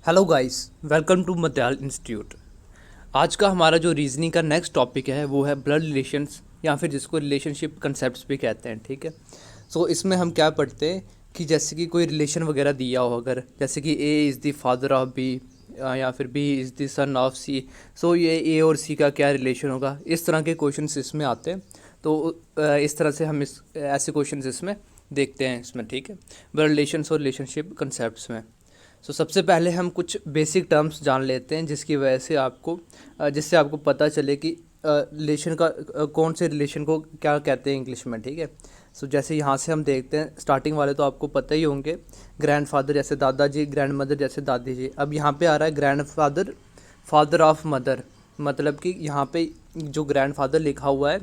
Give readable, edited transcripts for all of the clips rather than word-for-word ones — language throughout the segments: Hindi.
Hello guys, welcome to Madyal institute. आज का हमारा जो रीजनिंग का नेक्स्ट टॉपिक है वो है ब्लड रिलेशंस या फिर जिसको रिलेशनशिप कंसेप्ट्स भी कहते हैं। ठीक है। सो इसमें हम क्या पढ़ते हैं कि जैसे कि कोई रिलेशन वगैरह दिया हो, अगर जैसे कि A is the father of B या फिर B is the son of C. So ये ए और सी का क्या रिलेशन होगा, इस तरह के क्वेश्चंस इसमें आते हैं। तो इस तरह से हम इस ऐसे क्वेश्चंस इसमें देखते हैं इसमें। ठीक है, ब्लड रिलेशंस और रिलेशनशिप कंसेप्ट्स में। सबसे पहले हम कुछ बेसिक टर्म्स जान लेते हैं जिसकी वजह से जिससे आपको पता चले कि रिलेशन का कौन से रिलेशन को क्या कहते हैं इंग्लिश में। ठीक है। जैसे यहाँ से हम देखते हैं, स्टार्टिंग वाले तो आपको पता ही होंगे, ग्रैंडफादर जैसे दादाजी, ग्रैंड मदर जैसे दादी जी। अब यहाँ पे आ रहा है ग्रैंडफादर, फादर ऑफ मदर, मतलब कि यहाँ पे जो ग्रैंडफादर लिखा हुआ है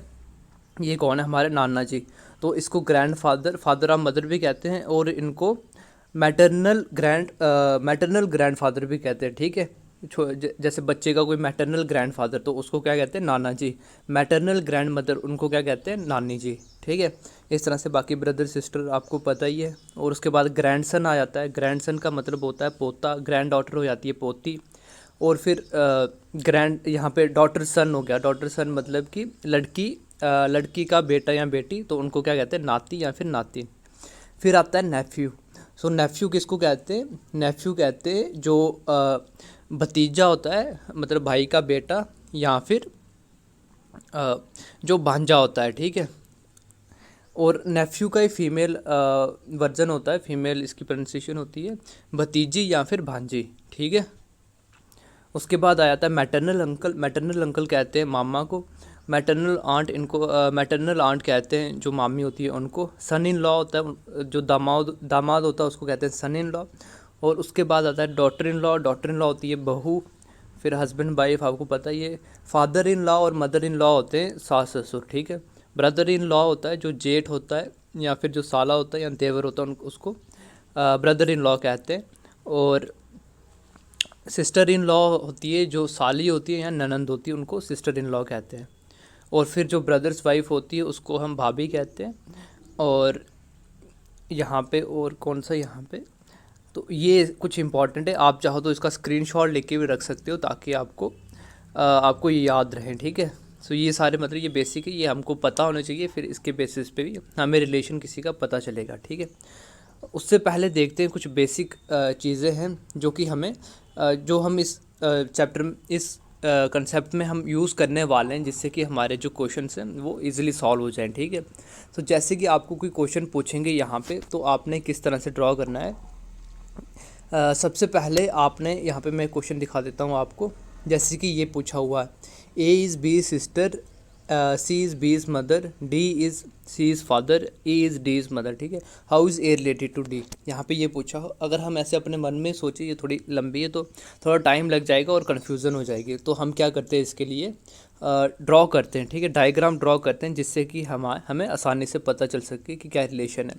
ये कौन है, हमारे नाना जी। तो इसको ग्रैंडफादर, फादर ऑफ मदर भी कहते हैं और इनको मैटरनल ग्रैंडफादर भी कहते हैं। ठीक है। जैसे बच्चे का कोई मैटरनल ग्रैंडफादर तो उसको क्या कहते हैं, नाना जी। मैटरनल ग्रैंड मदर उनको क्या कहते हैं, नानी जी। ठीक है। इस तरह से बाकी ब्रदर सिस्टर आपको पता ही है। और उसके बाद ग्रैंडसन आ जाता है। ग्रैंडसन का मतलब होता है पोता, ग्रैंड डॉटर हो जाती है पोती। और फिर यहाँ पे डॉटर सन हो गया। डॉटर सन मतलब कि लड़की का बेटा या बेटी, तो उनको क्या कहते हैं, नाती या फिर नातिन। फिर आता है नेफ्यू। नेफ्यू किसको कहते हैं, नेफ्यू कहते हैं जो भतीजा होता है, मतलब भाई का बेटा, या फिर जो भांजा होता है। ठीक है। और नेफ्यू का ही फीमेल वर्जन होता है, फीमेल इसकी प्रोनाउंसिएशन होती है भतीजी या फिर भांजी। ठीक है। उसके बाद आ जाता है मैटरनल अंकल। मैटरनल अंकल कहते हैं मामा को। मैटरनल आंट, इनको मैटरनल आंट कहते हैं जो मामी होती है उनको। सन इन लॉ होता है, जो दामाद होता है उसको कहते हैं सन इन लॉ। और उसके बाद आता है daughter in law. Daughter in law होती है बहू। फिर हस्बैंड वाइफ, आपको पता ही है। फादर इन लॉ और मदर इन लॉ होते हैं सास ससुर। ठीक है। ब्रदर इन लॉ होता है जो जेठ होता है या फिर जो साला होता है या देवर होता है, उसको ब्रदर इन लॉ कहते हैं। और सिस्टर इन लॉ होती है जो साली होती है या ननंद होती है, उनको सिस्टर इन लॉ कहते हैं। और फिर जो ब्रदर्स वाइफ होती है उसको हम भाभी कहते हैं। और यहाँ पे और कौन सा, यहाँ पे तो ये कुछ इंपॉर्टेंट है, आप चाहो तो इसका स्क्रीनशॉट लेके भी रख सकते हो ताकि आपको ये याद रहे। ठीक है। ये सारे मतलब ये बेसिक है, ये हमको पता होना चाहिए, फिर इसके बेसिस पे भी हमें रिलेशन किसी का पता चलेगा। ठीक है। उससे पहले देखते हैं कुछ बेसिक चीज़ें हैं जो कि हमें जो हम इस चैप्टर, इस कंसेप्ट में हम यूज़ करने वाले हैं, जिससे कि हमारे जो क्वेश्चंस हैं वो इजीली सॉल्व हो जाएं। ठीक है। जैसे कि आपको कोई क्वेश्चन पूछेंगे यहाँ पे, तो आपने किस तरह से ड्रॉ करना है। सबसे पहले आपने यहाँ पे मैं क्वेश्चन दिखा देता हूँ आपको। जैसे कि ये पूछा हुआ है, A is B sister, C is B is mother, D is C is father, E is D is mother. ठीक है। How is A related to D, यहाँ पे ये पूछा हो। अगर हम ऐसे अपने मन में सोचे, ये थोड़ी लंबी है तो थोड़ा टाइम लग जाएगा और कन्फ्यूज़न हो जाएगी, तो हम क्या करते हैं इसके लिए, ड्रॉ करते हैं। ठीक है। डायग्राम ड्रॉ करते हैं जिससे कि हमें आसानी से पता चल सके कि क्या रिलेशन है।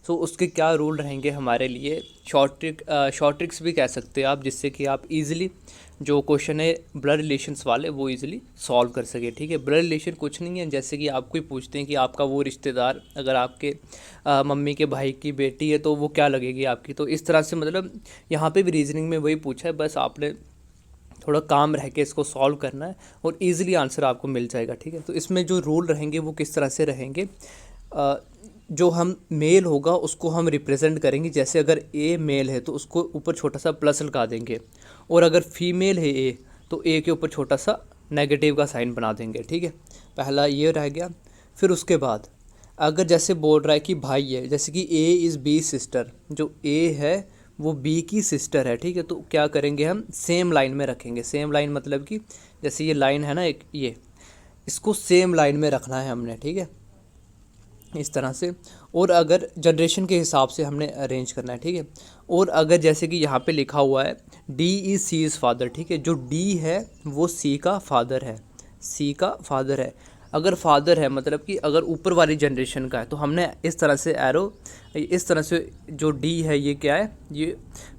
उसके क्या रूल रहेंगे हमारे लिए, शॉर्ट ट्रिक्स भी कह सकते हैं आप, जिससे कि आप इजीली जो क्वेश्चन है ब्लड रिलेशंस वाले वो इजीली सॉल्व कर सके। ठीक है। ब्लड रिलेशन कुछ नहीं है, जैसे कि आपको ही पूछते हैं कि आपका वो रिश्तेदार अगर आपके मम्मी के भाई की बेटी है तो वो क्या लगेगी आपकी, तो इस तरह से मतलब यहाँ पे भी रीजनिंग में वही पूछा है, बस आपने थोड़ा काम रह के इसको सॉल्व करना है और इजीली आंसर आपको मिल जाएगा। ठीक है। इसमें जो रूल रहेंगे वो किस तरह से रहेंगे, जो हम मेल होगा उसको हम रिप्रेजेंट करेंगे। जैसे अगर ए मेल है तो उसको ऊपर छोटा सा प्लस लगा देंगे, और अगर फीमेल है ए तो ए के ऊपर छोटा सा नेगेटिव का साइन बना देंगे। ठीक है। पहला ये रह गया। फिर उसके बाद अगर जैसे बोल रहा है कि भाई है, जैसे कि ए इज़ बी सिस्टर, जो ए है वो बी की सिस्टर है। ठीक है। तो क्या करेंगे, हम सेम लाइन में रखेंगे। सेम लाइन मतलब कि जैसे ये लाइन है ना एक, ये इसको सेम लाइन में रखना है हमने। ठीक है। इस तरह से। और अगर जनरेशन के हिसाब से हमने अरेंज करना है। ठीक है। और अगर जैसे कि यहाँ पे लिखा हुआ है D is C is father. ठीक है। जो डी है वो सी का फादर है, सी का फादर है। अगर फादर है मतलब कि अगर ऊपर वाली जनरेशन का है तो हमने इस तरह से एरो, इस तरह से जो डी है ये क्या है, ये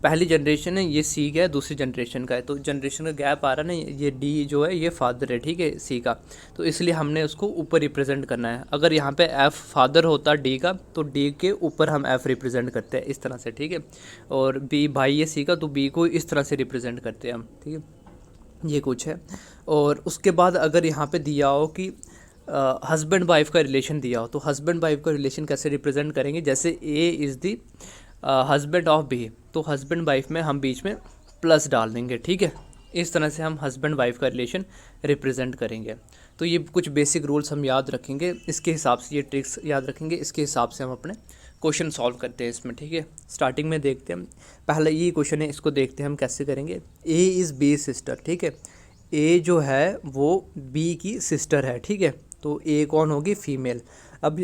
पहली जनरेशन है, ये सी का है, दूसरी जनरेशन का है, तो जनरेशन का गैप आ रहा है ना, ये डी जो है ये फादर है, ठीक है, सी का, तो इसलिए हमने उसको ऊपर रिप्रेजेंट करना है। अगर यहाँ पे एफ फादर होता डी का तो डी के ऊपर हम एफ रिप्रेजेंट करते हैं इस तरह से, ठीक है, और बी भाई है सी का तो बी को इस तरह से रिप्रेजेंट करते हैं हम, ठीक है, ये कुछ है। और उसके बाद अगर यहाँ पे दिया हो कि हस्बैंड वाइफ का रिलेशन दिया हो तो हस्बैंड वाइफ का रिलेशन कैसे रिप्रेजेंट करेंगे, जैसे A is the husband of B, तो हस्बैंड वाइफ में हम बीच में प्लस डाल देंगे, ठीक है, इस तरह से हम हस्बैंड वाइफ का रिलेशन रिप्रेजेंट करेंगे। तो ये कुछ बेसिक रूल्स हम याद रखेंगे, इसके हिसाब से ये ट्रिक्स याद रखेंगे, इसके हिसाब से हम अपने क्वेश्चन सॉल्व करते हैं इसमें, ठीक है। स्टार्टिंग में देखते हैं, पहला ये क्वेश्चन है, इसको देखते हैं हम कैसे करेंगे। ए इज़ बी सिस्टर, ठीक है, ए जो है वो बी की सिस्टर है, ठीक है, तो ए कौन होगी, फीमेल। अब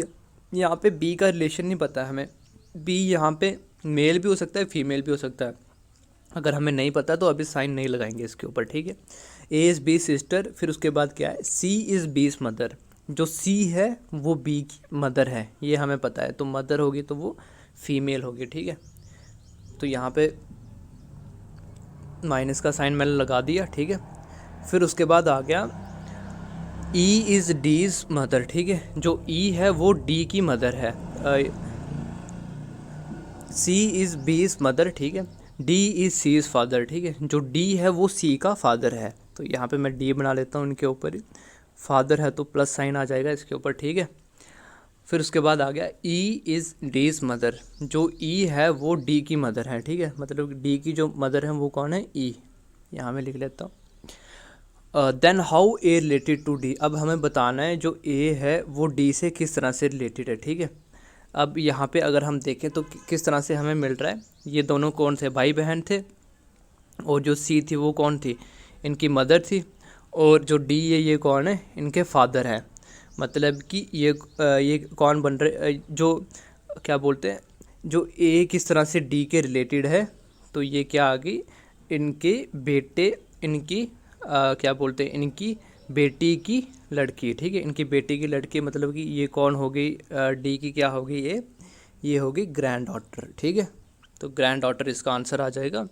यहाँ पे बी का रिलेशन नहीं पता है हमें, बी यहाँ पे मेल भी हो सकता है फीमेल भी हो सकता है, अगर हमें नहीं पता तो अभी साइन नहीं लगाएंगे इसके ऊपर, ठीक है। ए इज़ बी सिस्टर, फिर उसके बाद क्या है, सी इज़ बीज मदर, जो सी है वो बी की मदर है, ये हमें पता है, तो मदर होगी तो वो फीमेल होगी, ठीक है। तो यहाँ पे माइनस का साइन मैंने लगा दिया, ठीक है। फिर उसके बाद आ गया ई इज़ डीज मदर, ठीक है, जो ई है वो डी की मदर है। सी इज़ बीज मदर, ठीक है, D is C is father, ठीक है, जो डी है वो सी का फादर है, तो यहाँ पे मैं डी बना लेता हूँ इनके ऊपर ही, फादर है तो प्लस साइन आ जाएगा इसके ऊपर, ठीक है। फिर उसके बाद आ गया ई इज़ डीज मदर, जो ई है वो डी की मदर है, ठीक है, मतलब डी की जो मदर है वो कौन है, ई, यहाँ मैं लिख लेता हूँ। Then how A related to D, अब हमें बताना है जो ए है वो डी से किस तरह से रिलेटेड है, ठीक है। अब यहाँ पे अगर हम देखें तो किस तरह से हमें मिल रहा है, ये दोनों कौन थे, भाई बहन थे, और जो सी थी वो कौन थी, इनकी मदर थी, और जो डी है ये कौन है, इनके फादर है। मतलब कि ये कौन बन रहे, जो क्या बोलते हैं, जो ए किस तरह से डी के रिलेटेड है, तो ये क्या आ गई, इनके बेटे, इनकी क्या बोलते हैं, इनकी बेटी की लड़की, ठीक है, इनकी बेटी की लड़की, मतलब कि ये कौन हो गई, डी की क्या होगी, ये होगी ग्रैंड डॉटर, ठीक है, तो ग्रैंड डॉटर इसका आंसर आ जाएगा।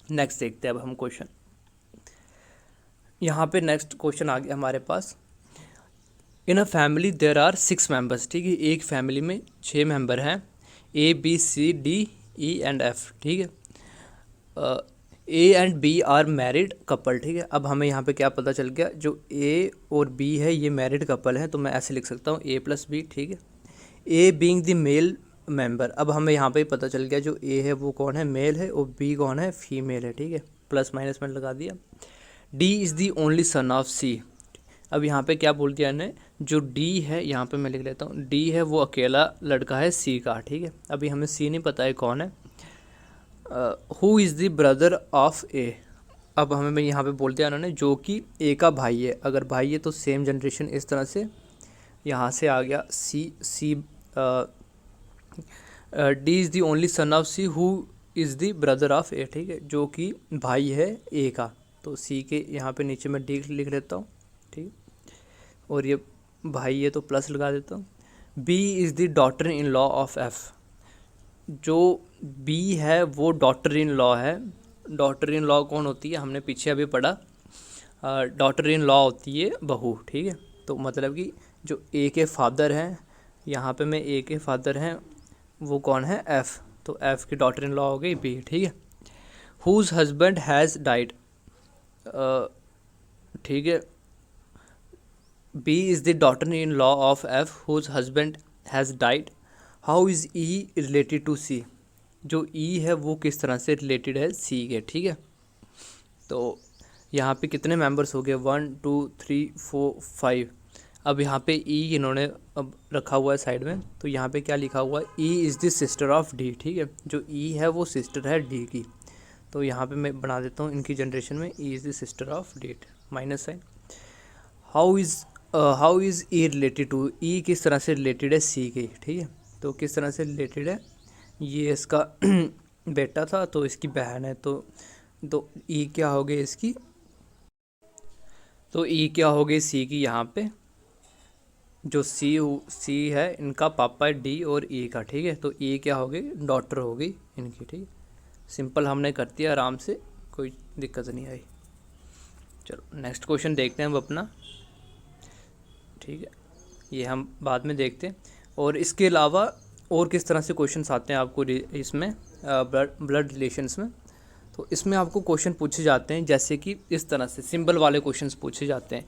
नेक्स्ट देखते हैं अब हम क्वेश्चन, यहाँ पे नेक्स्ट क्वेश्चन आ गया हमारे पास। In a family there are 6 members, ठीक है, एक फैमिली में 6 मेंबर हैं, A B C D E and F, ठीक है, A and B are married couple, ठीक है। अब हमें यहाँ पे क्या पता चल गया, जो ए और बी है ये मैरिड कपल है, तो मैं ऐसे लिख सकता हूँ ए प्लस बी, ठीक है, a being the male member, अब हमें यहाँ पे पता चल गया जो ए है वो कौन है, मेल है, और बी कौन है, फीमेल है, ठीक है, प्लस माइनस में लगा दिया। D is the only son of C, अब यहाँ पे क्या बोल दिया ने, जो डी है यहाँ पे मैं लिख लेता हूँ, डी है वो अकेला लड़का है सी का, ठीक है, अभी हमें सी नहीं पता है कौन है। Who is the brother of A, अब हमें मैं यहाँ पे बोल दिया उन्होंने जो कि ए का भाई है, अगर भाई है तो सेम जनरेशन इस तरह से यहाँ से आ गया, C D is the only son of C who is the brother of A, ठीक है, जो कि भाई है ए का, तो सी के यहाँ पे नीचे मैं डी लिख लेता हूँ, ठीक, और ये भाई है तो प्लस लगा देता हूँ। B is the daughter in law of F, जो बी है वो डॉटर इन लॉ है, डॉटर इन लॉ कौन होती है, हमने पीछे अभी पढ़ा, डॉटर इन लॉ होती है बहू, ठीक है, तो मतलब कि जो ए के फादर हैं, यहाँ पे मैं ए के फादर हैं वो कौन है, एफ़, तो एफ़ की डॉटर इन लॉ हो गई बी, ठीक है। हुज हस्बैंड हैज़ डाइड, ठीक है, B is the daughter in law of F whose husband has died. How is E related to C, जो ई है वो किस तरह से रिलेटेड है सी के, ठीक है। तो यहाँ पे कितने मेंबर्स हो गए, 1 2 3 4 5, अब यहाँ पे ई इन्होंने अब रखा हुआ है साइड में, तो यहाँ पे क्या लिखा हुआ है, E is the sister of D, ठीक है, जो ई है वो सिस्टर है डी की, तो यहाँ पे मैं बना देता हूँ इनकी जनरेशन में E is the sister of D, minus sign. How is E related to, E किस तरह से रिलेटेड है सी की, ठीक है, तो किस तरह से रिलेटेड है, ये इसका बेटा था तो इसकी बहन है, तो ई क्या हो गई इसकी, तो ई क्या हो गई सी की यहाँ पे जो सी है इनका पापा है डी और ई का, ठीक है। तो ई क्या होगी, डॉटर होगी इनकी, ठीक है। सिंपल हमने कर दिया आराम से, कोई दिक्कत नहीं आई। चलो नेक्स्ट क्वेश्चन देखते हैं हम अपना, ठीक है। ये हम बाद में देखते हैं। और इसके अलावा और किस तरह से क्वेश्चंस आते हैं आपको इसमें ब्लड रिलेशंस में। तो इसमें आपको क्वेश्चन पूछे जाते हैं जैसे कि इस तरह से सिंबल वाले क्वेश्चंस पूछे जाते हैं।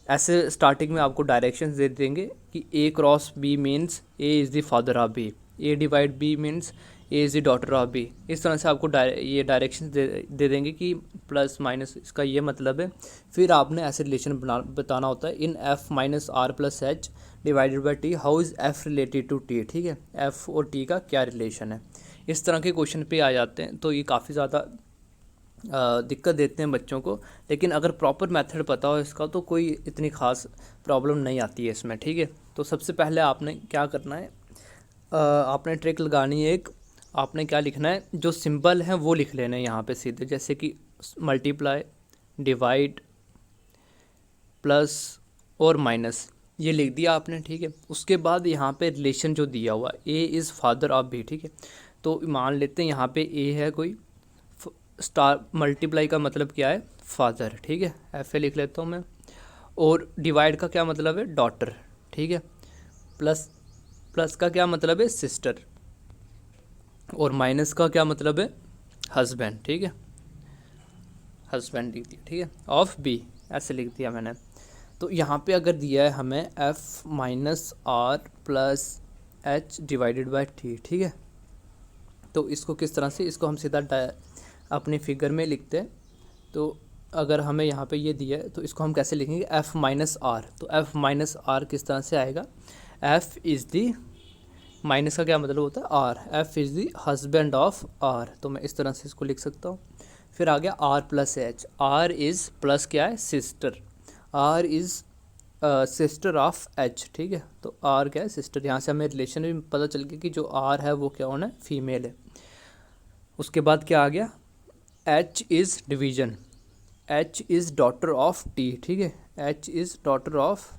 ऐसे स्टार्टिंग में आपको डायरेक्शंस दे देंगे कि A cross B means A is the father of B, A divide B means A is the daughter of B. इस तरह से आपको ये डायरेक्शन दे देंगे कि प्लस माइनस इसका ये मतलब है। फिर आपने ऐसे रिलेशन बताना होता है, in F minus R plus H divided by T how is F related to T, ठीक है। एफ और टी का क्या रिलेशन है, इस तरह के क्वेश्चन पे आ जाते हैं। तो ये काफ़ी ज़्यादा दिक्कत देते हैं बच्चों को, लेकिन अगर प्रॉपर मेथड पता हो इसका तो कोई इतनी ख़ास प्रॉब्लम नहीं आती है इसमें, ठीक है। तो सबसे पहले आपने क्या करना है, आपने ट्रिक लगानी है एक, आपने क्या लिखना है, जो सिंबल हैं वो लिख लेना है यहाँ पे सीधे, जैसे कि मल्टीप्लाई, डिवाइड, प्लस और माइनस, ये लिख दिया आपने, ठीक है। उसके बाद यहाँ पे रिलेशन जो दिया हुआ A is father of B, ठीक है। तो मान लेते हैं यहाँ पे ए है कोई, स्टार मल्टीप्लाई का मतलब क्या है, फादर, ठीक है, एफ ए लिख लेता हूँ मैं। और डिवाइड का क्या मतलब है, डॉटर, ठीक है। प्लस का क्या मतलब है, सिस्टर। और माइनस का क्या मतलब है, हस्बैंड, ठीक है, हस्बैंड लिख दिया, ठीक है, ऑफ बी ऐसे लिख दिया मैंने। तो यहाँ पे अगर दिया है हमें F minus R plus H divided by T, ठीक है। तो इसको किस तरह से, इसको हम सीधा अपने फिगर में लिखते हैं। तो अगर हमें यहाँ पे ये दिया है तो इसको हम कैसे लिखेंगे, एफ माइनस आर। तो एफ माइनस आर किस तरह से आएगा, एफ इज़ दी, माइनस का क्या मतलब होता है, R, F is the husband of R. तो मैं इस तरह से इसको लिख सकता हूँ। फिर आ गया R plus H, R is plus क्या है, sister, R is sister of H, ठीक है। तो आर क्या है, सिस्टर। यहाँ से हमें रिलेशन भी पता चल गया कि जो आर है वो क्या होना है, फीमेल है। उसके बाद क्या आ गया, H is division, H is daughter of T, ठीक है, H is daughter of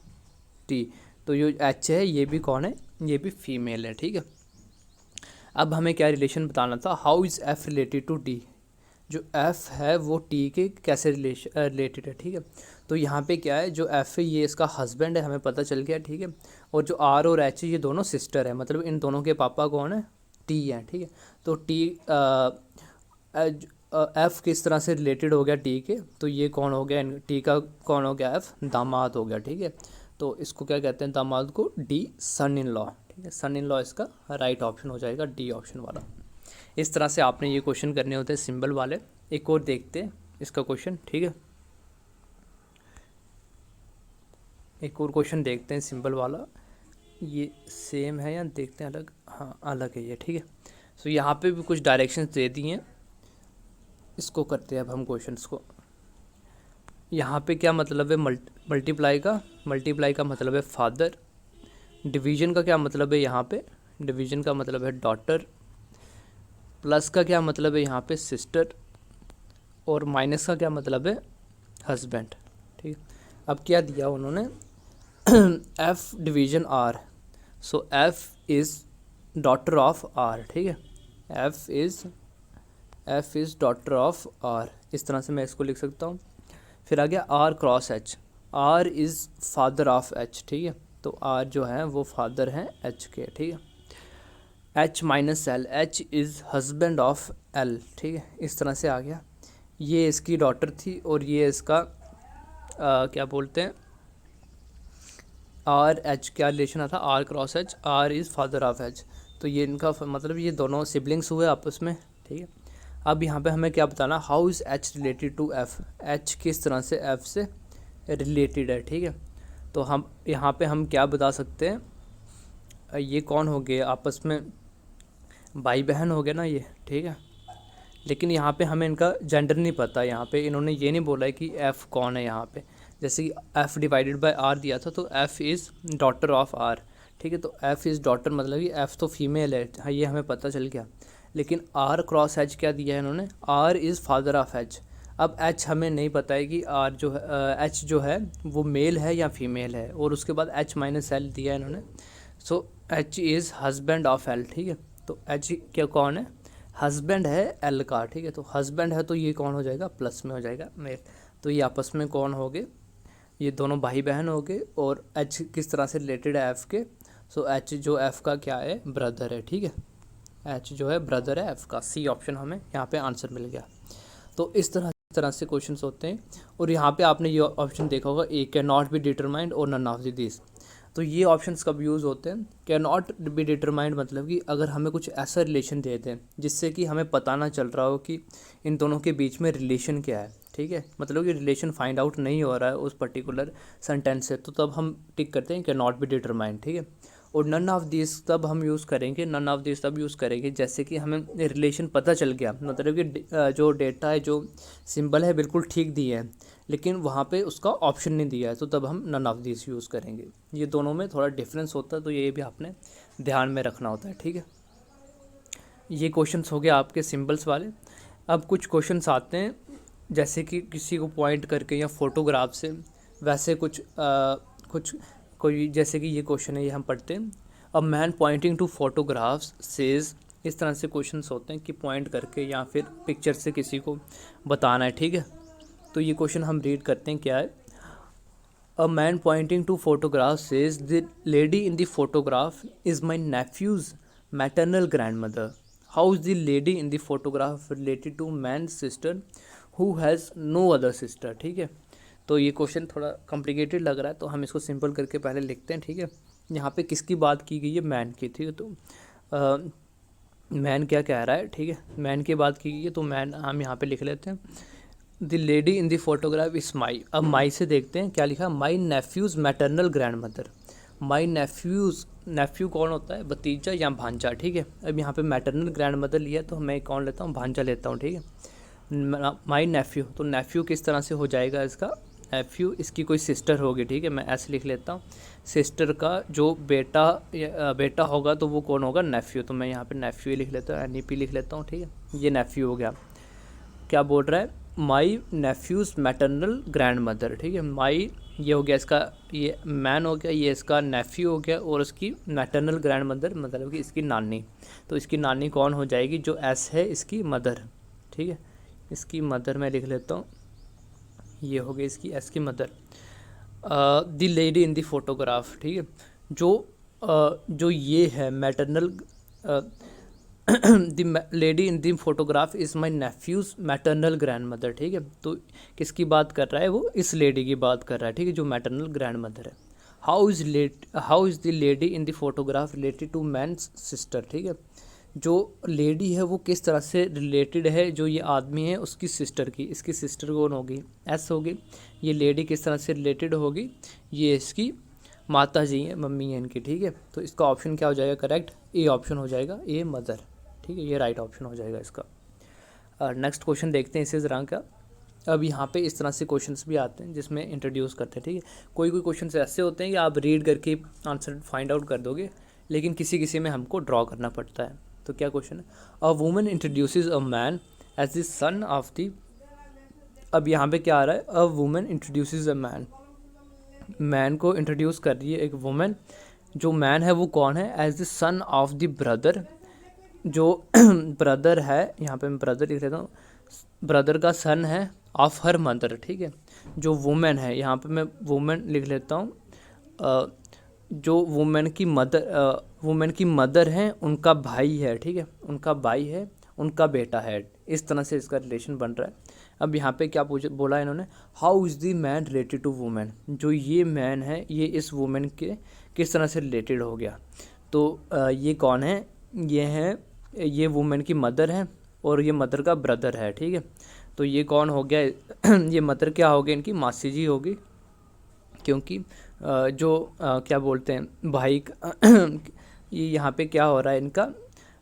T. तो जो एच है ये भी कौन है, ये भी फीमेल है, ठीक है। अब हमें क्या रिलेशन बताना था, how is F related to T, जो एफ है वो टी के कैसे रिलेटेड है, ठीक है। तो यहाँ पे क्या है, जो एफ है ये इसका हस्बैंड है, हमें पता चल गया, ठीक है। और जो आर और एच है ये दोनों सिस्टर है, मतलब इन दोनों के पापा कौन है, टी है, ठीक है। तो टी एफ़ किस तरह से रिलेटेड हो गया टी के, तो ये कौन हो गया, टी का कौन हो गया, एफ़ दामाद हो गया, ठीक है। तो इसको क्या कहते हैं, दामाद को डी सन इन लॉ, ठीक है। सन इन लॉ इसका राइट ऑप्शन हो जाएगा, डी ऑप्शन वाला। इस तरह से आपने ये क्वेश्चन करने होते हैं सिंबल वाले। एक और देखते हैं इसका क्वेश्चन, ठीक है। एक और क्वेश्चन देखते हैं सिंबल वाला, ये सेम है या देखते हैं अलग, हाँ अलग है ये, ठीक है। सो यहाँ पे भी कुछ डायरेक्शंस दे दी हैं, इसको करते हैं अब हम क्वेश्चंस को। यहाँ पे क्या मतलब है, मल्टीप्लाई का मतलब है फादर। डिवीज़न का क्या मतलब है, यहाँ पे डिवीज़न का मतलब है डॉटर। प्लस का क्या मतलब है, यहाँ पे सिस्टर। और माइनस का क्या मतलब है, हस्बैंड, ठीक है। अब क्या दिया उन्होंने, F division R, so F is daughter of R, ठीक है, F is daughter of R, इस तरह से मैं इसको लिख सकता हूँ। फिर आ गया R cross H, R is father of H, ठीक है। तो आर जो है वो फादर हैं एच के, ठीक है। H minus L, H is husband of L, ठीक है। इस तरह से आ गया, ये इसकी डॉटर थी और ये इसका क्या बोलते हैं, आर एच क्या रिलेशन था, R cross H, R is father of H. तो ये इनका मतलब ये दोनों सिबलिंग्स हुए आपस में, ठीक है। अब यहाँ पे हमें क्या बताना, how is H related to F, H किस तरह से एफ़ से रिलेटेड है, ठीक है। तो हम यहाँ पे हम क्या बता सकते हैं, ये कौन हो गए आपस में, भाई बहन हो गए ना ये, ठीक है। लेकिन यहाँ पे हमें इनका जेंडर नहीं पता, यहाँ पे इन्होंने ये नहीं बोला है कि एफ़ कौन है यहाँ पे। जैसे कि एफ़ डिवाइडेड बाय आर दिया था, तो F is daughter of R, ठीक है। तो एफ़ इज़ डॉटर मतलब कि एफ़ तो फीमेल है, ये हमें पता चल गया। लेकिन आर क्रॉस एच क्या दिया है इन्होंने, R is father of H, अब एच हमें नहीं पता है कि आर जो है एच जो है वो मेल है या फीमेल है, और उसके बाद एच माइनस एल दिया है इन्होंने। So H is husband of L, ठीक है। तो एच क्या कौन है, हस्बैंड है एल का, ठीक है। तो हस्बैंड है तो ये कौन हो जाएगा, प्लस में हो जाएगा मेल। तो ये आपस में कौन हो गए, ये दोनों भाई बहन हो गए। और एच किस तरह से रिलेटेड है एफ़ के, सो एच जो एफ़ का क्या है, ब्रदर है, ठीक है। एच जो है ब्रदर है एफ़ का, सी ऑप्शन हमें यहाँ पे आंसर मिल गया। तो इस तरह से क्वेश्चंस होते हैं। और यहाँ पे आपने ये ऑप्शन देखा होगा, ए कैन नॉट बी डिटरमाइंड और नन ऑफ दिस। तो ये ऑप्शंस कब यूज़ होते हैं, कैन नॉट बी डिटरमाइंड मतलब कि अगर हमें कुछ ऐसा रिलेशन दे दें जिससे कि हमें पता ना चल रहा हो कि इन दोनों के बीच में रिलेशन क्या है, ठीक है, मतलब कि रिलेशन फाइंड आउट नहीं हो रहा है उस पर्टिकुलर सेंटेंस से, तो तब हम टिक करते हैं कैन नॉट बी डिटरमाइंड, ठीक है। और नन ऑफ दिस तब हम यूज़ करेंगे, नन ऑफ दिस तब यूज़ करेंगे जैसे कि हमें रिलेशन पता चल गया, मतलब कि जो डेटा है, जो सिंबल है बिल्कुल ठीक दिए हैं, लेकिन वहाँ पे उसका ऑप्शन नहीं दिया है, तो तब हम नन ऑफ दिस यूज़ करेंगे। ये दोनों में थोड़ा डिफरेंस होता है, तो ये भी आपने ध्यान में रखना होता है, ठीक है। ये क्वेश्चंस हो गए आपके सिंबल्स वाले। अब कुछ क्वेश्चंस आते हैं जैसे कि किसी को पॉइंट करके या फोटोग्राफ से, वैसे कुछ कोई, जैसे कि ये क्वेश्चन है, ये हम पढ़ते हैं। A man pointing to photographs says, इस तरह से क्वेश्चंस होते हैं कि पॉइंट करके या फिर पिक्चर से किसी को बताना है, ठीक है। तो ये क्वेश्चन हम रीड करते हैं, क्या है। A man pointing to photograph says the lady in the photograph is my nephew's maternal grand mother. How is the lady in the photograph related to man sister who has no other sister, ठीक है। तो ये क्वेश्चन थोड़ा कॉम्प्लिकेटेड लग रहा है, तो हम इसको सिंपल करके पहले लिखते हैं, ठीक है। यहाँ पे किसकी बात की गई है, मैन की, ठीक है। तो मैन क्या कह रहा है, ठीक है, मैन की बात की गई है, तो मैन हम यहाँ पे लिख लेते हैं the lady in the photograph is माई। अब माई से देखते हैं क्या लिखा, माई नेफ्यूज़ मैटरनल ग्रैंड मदर। माई नेफ्यूज़, नेफ्यू कौन होता है, भतीजा या भांजा, ठीक है। अब यहाँ पे मैटरनल ग्रैंड मदर लिया, तो मैं कौन लेता हूँ, भांजा लेता हूँ, ठीक है। माई नेफ्यू, तो नेफ्यू किस तरह से हो जाएगा इसका, नेफ्यू इसकी कोई सिस्टर होगी, ठीक है, मैं ऐसे लिख लेता हूँ। सिस्टर का जो बेटा होगा तो वो कौन होगा, नेफ्यू। तो मैं यहाँ पे नेफ्यू लिख लेता हूँ, NEP लिख लेता हूँ, ठीक है। ये नेफ्यू हो गया। क्या बोल रहा है, माई नेफ्यूज़ मैटरनल ग्रैंड मदर, ठीक है। माई ये हो गया इसका, ये मैन हो गया, ये इसका नेफ्यू हो गया, और इसकी मैटरनल ग्रैंड मदर मतलब कि इसकी नानी। तो इसकी नानी कौन हो जाएगी, जो एस है इसकी मदर, ठीक है। इसकी मदर मैं लिख लेता हूँ, ये हो गई इसकी एस की mother. The lady in the photograph, ठीक है। जो ये है maternal, the lady in the photograph is my nephew's maternal grand mother, ठीक है। तो किसकी बात कर रहा है वो, इस लेडी की बात कर रहा है, ठीक है, जो मैटरनल ग्रैंड मदर है। How is the lady in the photograph related to man's sister, ठीक है। जो लेडी है वो किस तरह से रिलेटेड है, जो ये आदमी है उसकी सिस्टर की, इसकी सिस्टर कौन होगी, एस होगी। ये लेडी किस तरह से रिलेटेड होगी, ये इसकी माता जी हैं, मम्मी हैं इनकी, ठीक है। तो इसका ऑप्शन क्या हो जाएगा करेक्ट, ए ऑप्शन हो जाएगा, ए मदर, ठीक है, ये राइट ऑप्शन हो जाएगा इसका। नेक्स्ट क्वेश्चन देखते हैं इसी तरह का। अब यहाँ पे इस तरह से क्वेश्चंस भी आते हैं जिसमें इंट्रोड्यूस करते हैं, ठीक है। कोई क्वेश्चन ऐसे होते हैं कि आप रीड करके आंसर फाइंड आउट कर दोगे, लेकिन किसी में हमको ड्रॉ करना पड़ता है। तो क्या क्वेश्चन है, a woman introduces a man as the son of the. अब यहाँ पे क्या आ रहा है, a woman introduces a man, man को इंट्रोड्यूस कर रही है एक वुमन। जो मैन है वो कौन है, as the son of the brother, जो ब्रदर है, यहाँ पे मैं ब्रदर लिख लेता हूँ, ब्रदर का सन है ऑफ हर मदर, ठीक है। जो वुमेन है, यहाँ पे मैं वुमेन लिख लेता हूँ, जो वुमेन की मदर है उनका भाई है, ठीक है, उनका भाई है, उनका बेटा है। इस तरह से इसका रिलेशन बन रहा है। अब यहाँ पे क्या बोला इन्होंने, how is the man related to women, जो ये मैन है ये इस वुमेन के किस तरह से रिलेटेड हो गया। तो ये कौन है, ये वुमेन की मदर है, और ये मदर का ब्रदर है, ठीक है। तो ये कौन हो गया ये मदर क्या हो गई, इनकी मासी जी होगी, क्योंकि क्या बोलते हैं भाई ये यहाँ पे क्या हो रहा है, इनका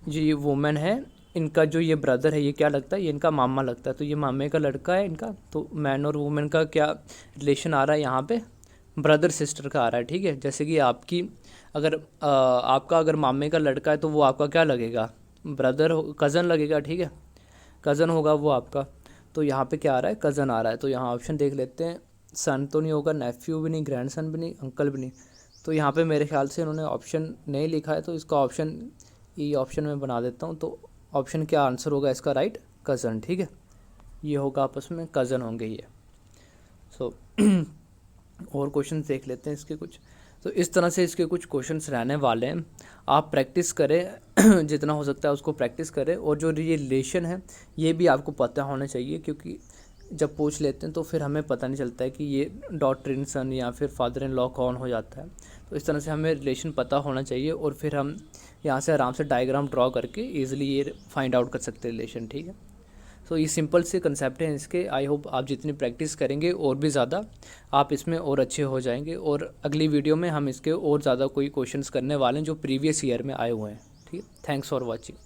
जो ये वुमेन है, इनका जो ये ब्रदर है ये क्या लगता है, ये इनका मामा लगता है। तो ये मामे का लड़का है इनका। तो मैन और वुमेन का क्या रिलेशन आ रहा है यहाँ पे, ब्रदर सिस्टर का आ रहा है, ठीक है। जैसे कि आपका अगर मामे का लड़का है तो वो आपका क्या लगेगा, ब्रदर कज़न लगेगा, ठीक है, कज़न होगा वो आपका। तो यहाँ पे क्या आ रहा है, कज़न आ रहा है। तो यहाँ ऑप्शन देख लेते हैं, सन तो नहीं होगा, नेफ्यू भी नहीं, ग्रैंडसन भी नहीं, अंकल भी नहीं। तो यहाँ पे मेरे ख्याल से इन्होंने ऑप्शन नहीं लिखा है, तो इसका ऑप्शन ई ऑप्शन में बना देता हूँ। तो ऑप्शन क्या आंसर होगा इसका, राइट, कज़न। ठीक है, ये होगा आपस में कज़न होंगे ये। सो और क्वेश्चन देख लेते हैं इसके कुछ। तो इस तरह से इसके कुछ क्वेश्चंस रहने वाले हैं, आप प्रैक्टिस करें जितना हो सकता है उसको प्रैक्टिस करें। और जो ये रिलेशन है ये भी आपको पता होना चाहिए, क्योंकि जब पूछ लेते हैं तो फिर हमें पता नहीं चलता है कि ये डॉटर इन सन या फिर फादर इन लॉ कौन हो जाता है। तो इस तरह से हमें रिलेशन पता होना चाहिए, और फिर हम यहाँ से आराम से डायग्राम ड्रॉ करके ईजिली ये फाइंड आउट कर सकते हैं रिलेशन। ठीक है, तो ये सिंपल से कंसेप्ट हैं इसके। आई होप आप जितनी प्रैक्टिस करेंगे और भी ज़्यादा आप इसमें और अच्छे हो जाएंगे। और अगली वीडियो में हम इसके और ज़्यादा कोई क्वेश्चंस करने वाले हैं जो प्रीवियस ईयर में आए हुए हैं। ठीक है, थैंक्स फॉर वॉचिंग।